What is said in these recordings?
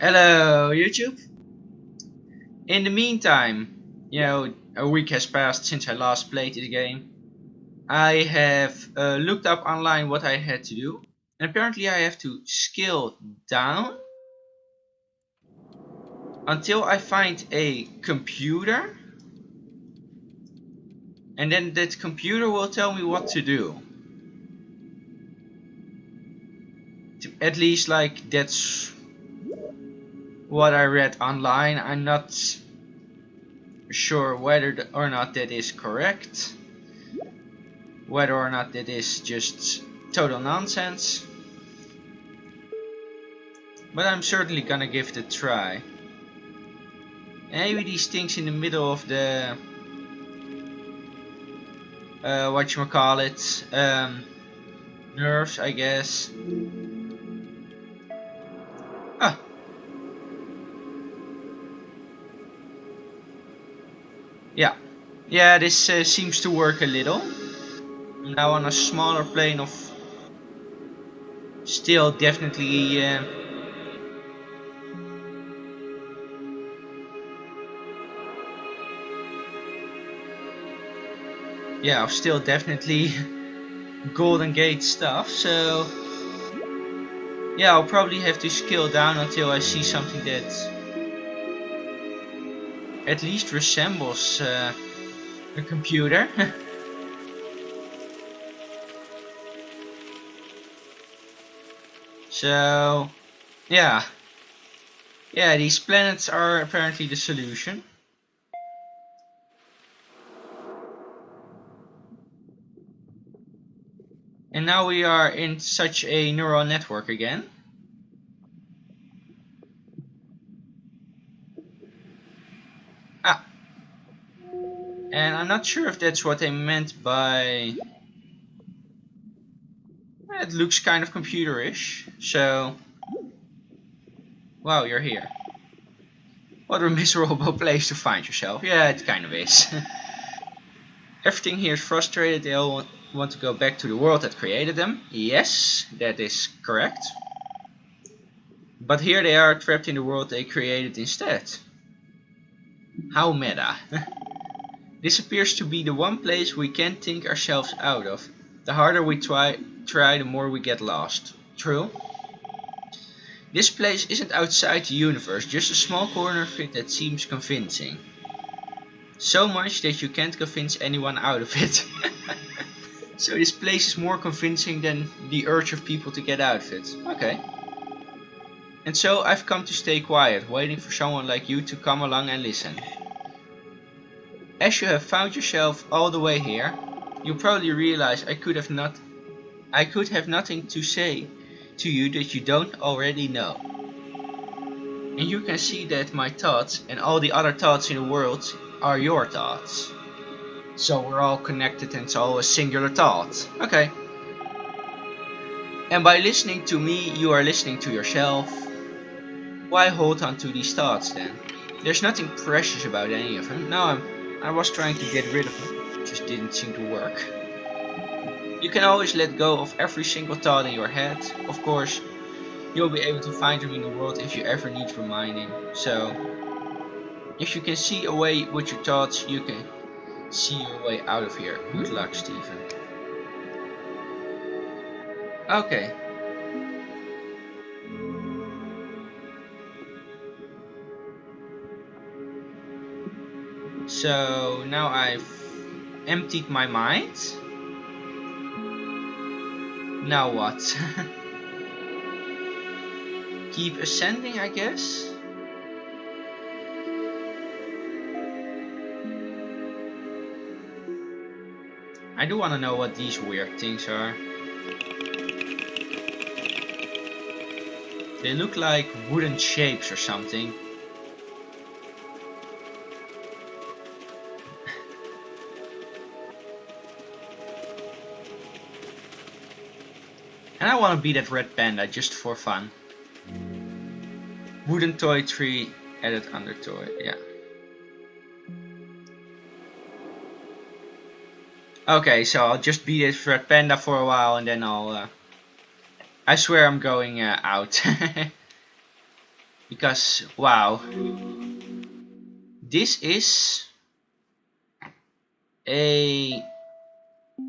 Hello YouTube. In the meantime, a week has passed since I last played the game. I have looked up online what I had to do, and apparently I have to scale down until I find a computer, and then that computer will tell me what to do. At least, like, that's what I read online. I'm not sure whether or not that is correct, whether or not that is just total nonsense, but I'm certainly gonna give it a try. Maybe these things in the middle of the whatchamacallit, nerves, I guess. Ah. Yeah, this seems to work a little. I'm now on a smaller plane of still definitely still definitely Golden Gate stuff, so yeah, I'll probably have to scale down until I see something that at least resembles a computer. So yeah, these planets are apparently the solution. And now we are in such a neural network again. And I'm not sure if that's what they meant by... It looks kind of computerish, so... Wow, you're here. What a miserable place to find yourself. Yeah, it kind of is. Everything here is frustrated. They all want to go back to the world that created them. Yes, that is correct. But here they are, trapped in the world they created instead. How meta. This appears to be the one place we can't think ourselves out of. The harder we try, the more we get lost. True? This place isn't outside the universe, just a small corner of it that seems convincing. So much that you can't convince anyone out of it. So this place is more convincing than the urge of people to get out of it. Okay. And so I've come to stay quiet, waiting for someone like you to come along and listen. As you have found yourself all the way here, you probably realize I could have nothing to say to you that you don't already know. And you can see that my thoughts and all the other thoughts in the world are your thoughts. So we're all connected and it's all a singular thought. Okay. And by listening to me, you are listening to yourself. Why hold on to these thoughts then? There's nothing precious about any of them. No, I was trying to get rid of them, just didn't seem to work. You can always let go of every single thought in your head. Of course, you'll be able to find them in the world if you ever need reminding. So, if you can see away with your thoughts, you can see your way out of here. Good luck, Stephen. Okay. So now I've emptied my mind. Now what? Keep ascending, I guess? I do want to know what these weird things are. They look like wooden shapes or something. And I want to be that red panda just for fun. Wooden toy tree added under toy, yeah. Okay, so I'll just be this red panda for a while and then I'll... I swear I'm going out. Because, wow, this is a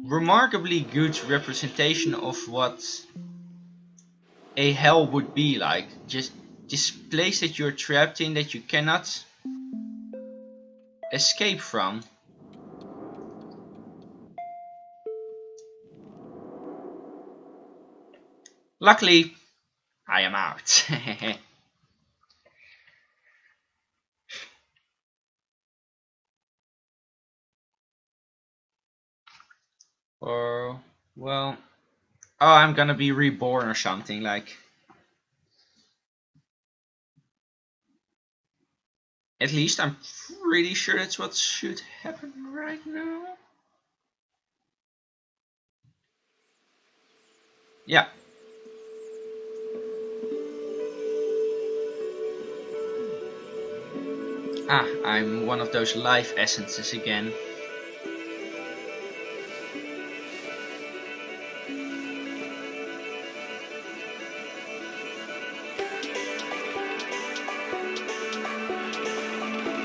remarkably good representation of what a hell would be like. Just this place that you're trapped in that you cannot escape from. Luckily, I am out. Or, well, oh, I'm gonna be reborn or something, like. At least I'm pretty sure that's what should happen right now. Yeah. Ah, I'm one of those life essences again.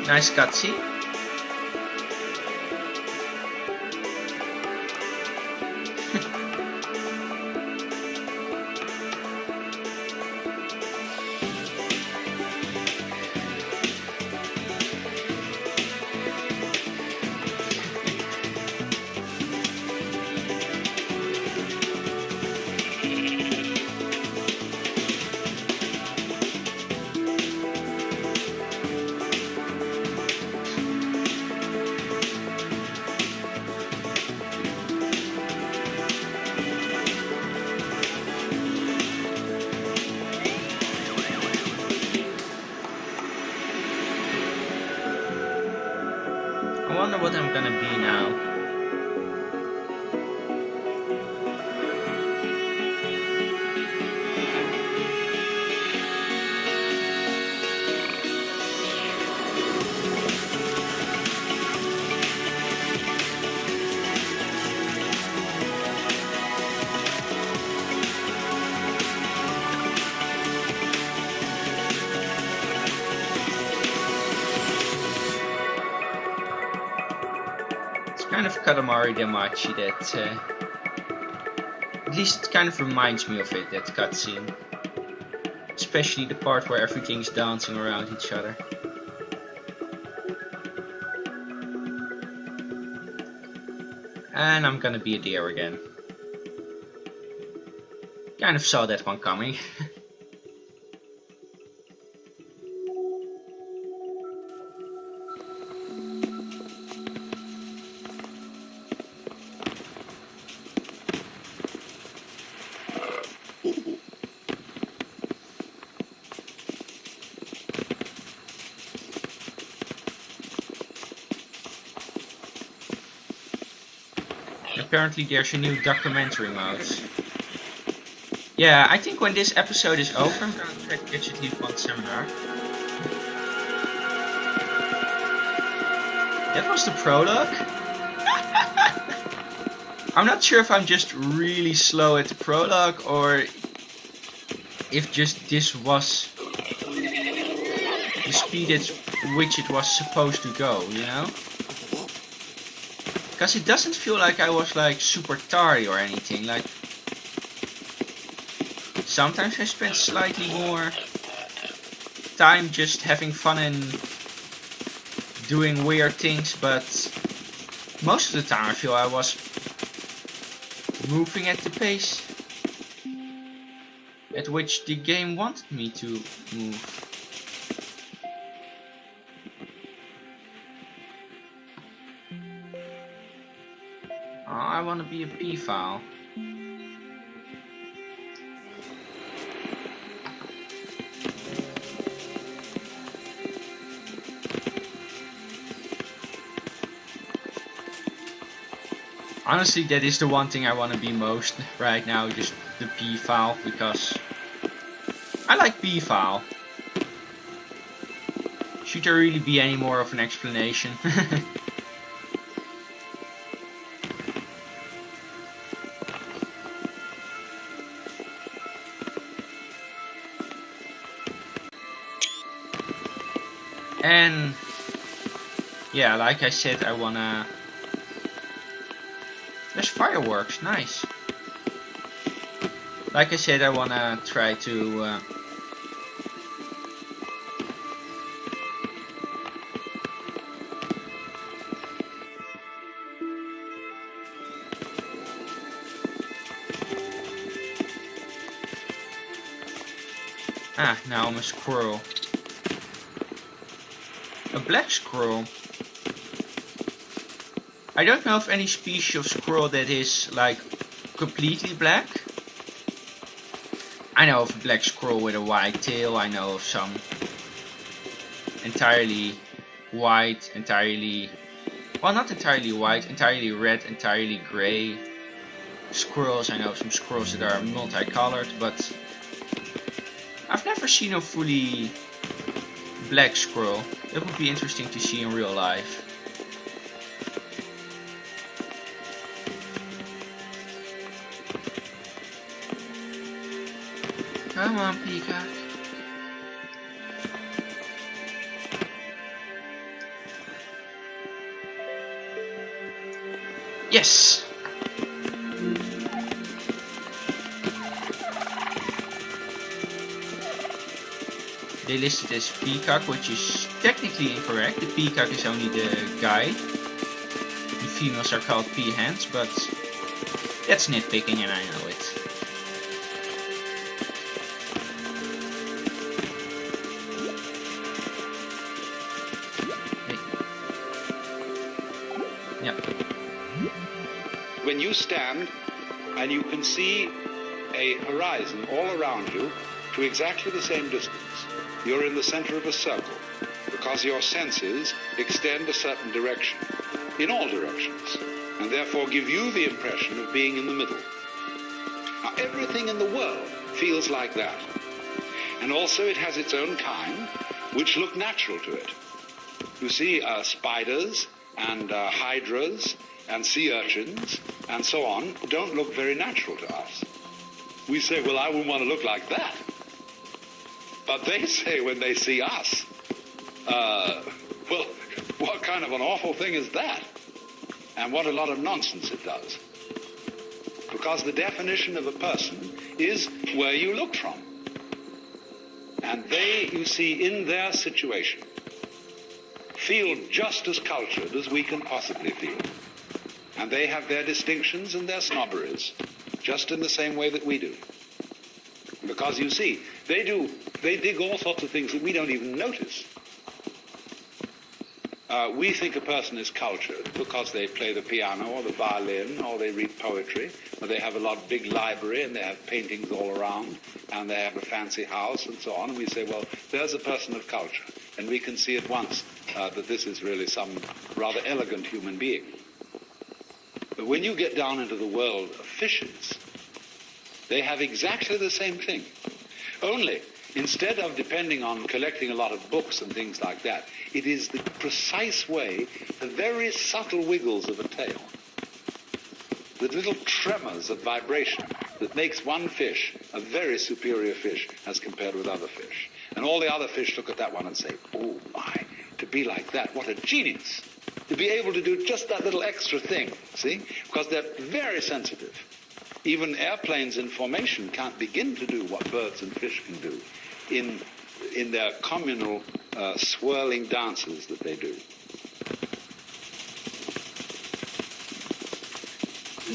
Nice cutscene. I wonder what I'm gonna be now. Kind of Katamari Damacy that at least it kind of reminds me of it, that cutscene. Especially the part where everything's dancing around each other. And I'm gonna be a deer again. Kind of saw that one coming. Apparently there's a new documentary mode. Yeah, I think when this episode is over, I'm gonna try to catch at least one seminar. That was the prologue? I'm not sure if I'm just really slow at the prologue or if just this was the speed at which it was supposed to go, you know? Because it doesn't feel like I was like super tardy or anything. Like sometimes I spend slightly more time just having fun and doing weird things, but most of the time I feel I was moving at the pace at which the game wanted me to move. Oh, I want to be a P-file. Honestly, that is the one thing I want to be most right now, just the P-file, because I like P-file. Should there really be any more of an explanation? And yeah, like I said, I wanna... There's fireworks, nice. Like I said, I wanna try to... now I'm a squirrel. A black squirrel. I don't know of any species of squirrel that is like completely black. I know of a black squirrel with a white tail. I know of some entirely white, entirely... Well, not entirely white, entirely red, entirely grey squirrels. I know some squirrels that are multicolored, but I've never seen a fully black squirrel. It would be interesting to see in real life. Come on, peacock. Yes! They listed as peacock, which is technically incorrect. The peacock is only the guy. The females are called peahens, but that's nitpicking and I know it. Hey. Yeah. When you stand and you can see a horizon all around you to exactly the same distance, you're in the center of a circle because your senses extend a certain direction in all directions and therefore give you the impression of being in the middle. Now, everything in the world feels like that, and also it has its own kind which look natural to it. You see spiders and hydras and sea urchins and so on don't look very natural to us. We say, well, I wouldn't want to look like that. But they say when they see us, well, what kind of an awful thing is that? And what a lot of nonsense it does. Because the definition of a person is where you look from. And they, you see, in their situation, feel just as cultured as we can possibly feel. And they have their distinctions and their snobberies, just in the same way that we do. Because you see, they dig all sorts of things that we don't even notice. We think a person is cultured because they play the piano or the violin or they read poetry or they have a big library and they have paintings all around and they have a fancy house and so on. And we say, well, there's a person of culture. And we can see at once that this is really some rather elegant human being. But when you get down into the world of fishes, they have exactly the same thing. Only, instead of depending on collecting a lot of books and things like that, it is the precise way, the very subtle wiggles of a tail, the little tremors of vibration that makes one fish a very superior fish as compared with other fish. And all the other fish look at that one and say, oh my, to be like that, what a genius. To be able to do just that little extra thing, see? Because they're very sensitive. Even airplanes in formation can't begin to do what birds and fish can do in their communal swirling dances that they do.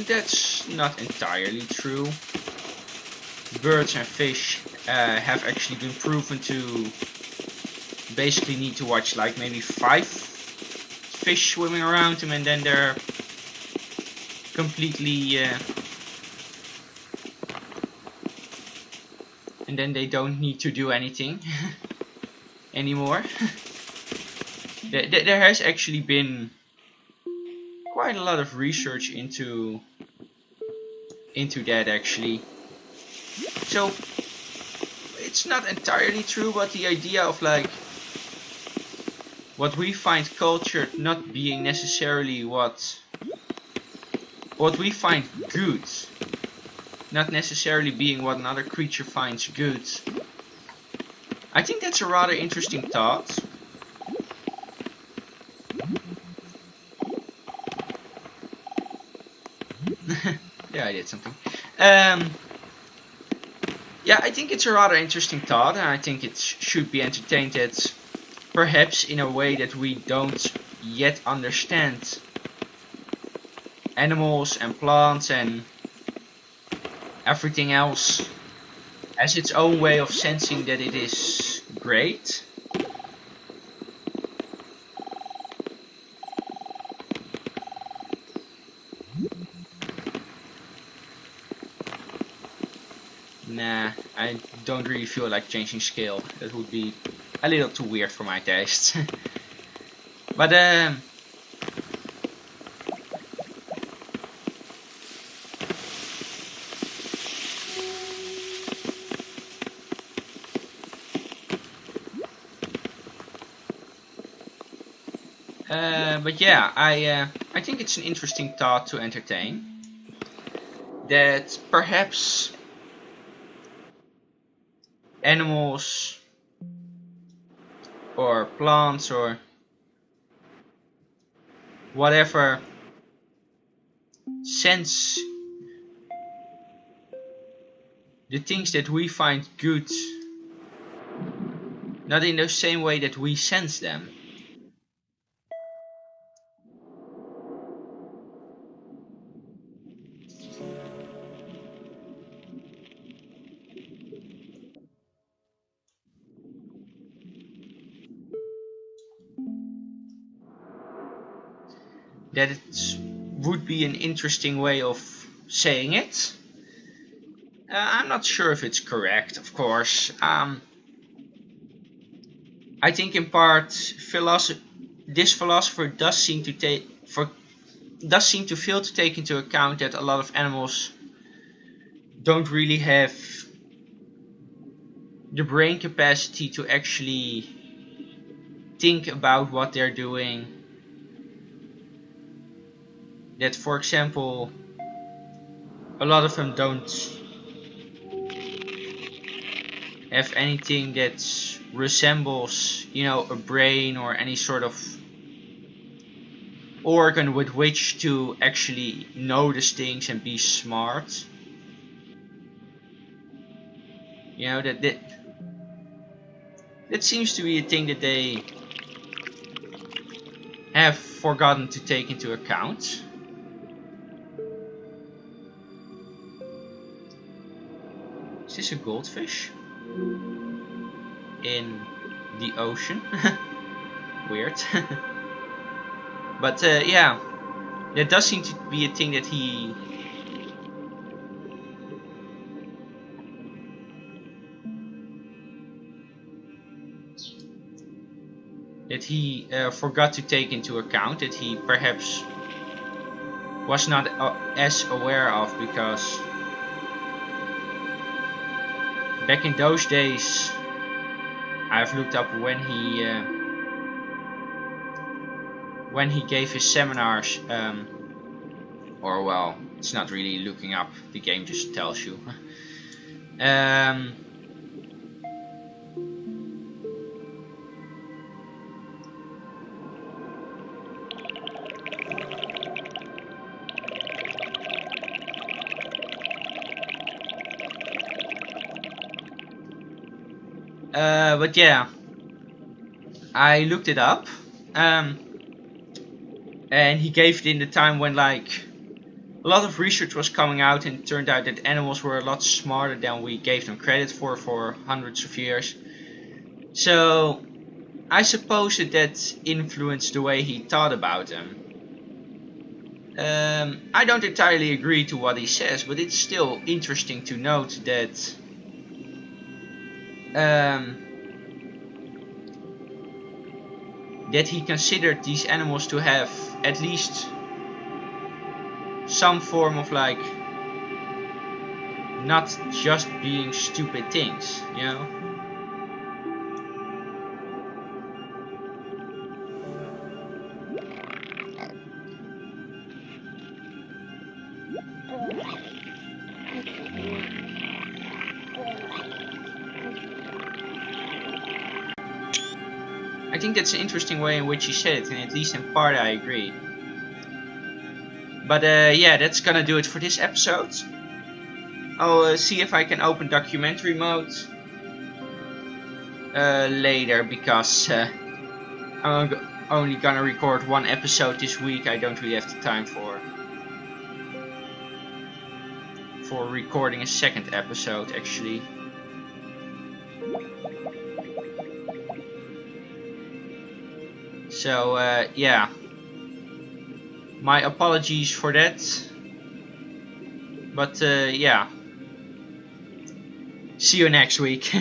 That's not entirely true. Birds and fish have actually been proven to basically need to watch like maybe 5 fish swimming around them and then they're completely and then they don't need to do anything anymore. There has actually been quite a lot of research into that actually. So it's not entirely true, but the idea of like what we find cultured not being necessarily what we find good, not necessarily being what another creature finds good. I think that's a rather interesting thought. Yeah, I did something. Yeah, I think it's a rather interesting thought, and I think it should be entertained that perhaps in a way that we don't yet understand animals and plants and everything else has its own way of sensing that it is great. Nah, I don't really feel like changing scale. That would be a little too weird for my taste. But yeah, I think it's an interesting thought to entertain. That perhaps animals or plants or whatever sense the things that we find good not in the same way that we sense them. That it would be an interesting way of saying it. I'm not sure if it's correct, of course. I think in part this philosopher does seem to fail to take into account that a lot of animals don't really have the brain capacity to actually think about what they're doing. That, for example, a lot of them don't have anything that resembles, you know, a brain or any sort of organ with which to actually notice things and be smart. You know, that seems to be a thing that they have forgotten to take into account. Is this a goldfish? In the ocean? Weird. But yeah, that does seem to be a thing that he forgot to take into account, that he perhaps was not as aware of, because back in those days I've looked up when he gave his seminars, or well, it's not really looking up, the game just tells you. But yeah, I looked it up, and he gave it in the time when like a lot of research was coming out, and it turned out that animals were a lot smarter than we gave them credit for hundreds of years. So I suppose that influenced the way he thought about them. I don't entirely agree to what he says, but it's still interesting to note that that he considered these animals to have at least some form of like not just being stupid things, you know? I think that's an interesting way in which he said it, and at least in part I agree. But yeah, that's gonna do it for this episode. I'll see if I can open documentary mode later, because I'm only gonna record one episode this week. I don't really have the time for recording a second episode, actually. So yeah, my apologies for that. But yeah, see you next week.